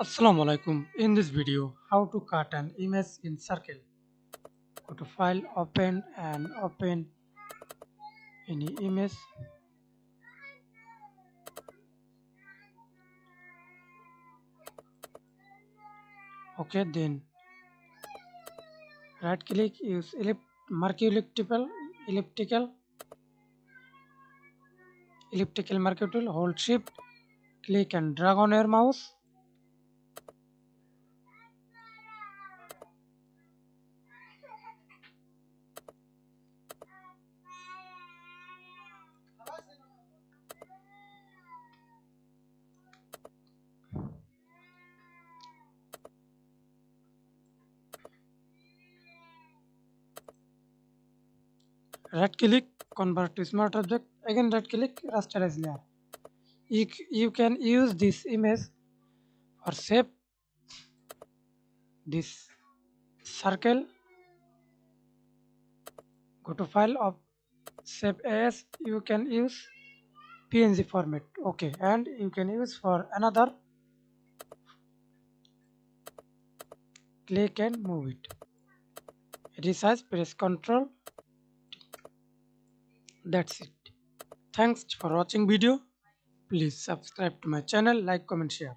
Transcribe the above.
Assalamu alaikum. In this video, how to cut an image in Circle. Go to File, open any image. Okay, then right click, use mark elliptical marquee tool. Hold Shift, click and drag on your mouse. Right click, convert to smart object. Again right click, rasterize layer. You can use this image for shape this circle. Go to file of save as. You can use PNG format. Okay, and you can use for another. Click and move it. Resize, press Ctrl. That's it. Thanks for watching video. Please subscribe to my channel, like, comment, share.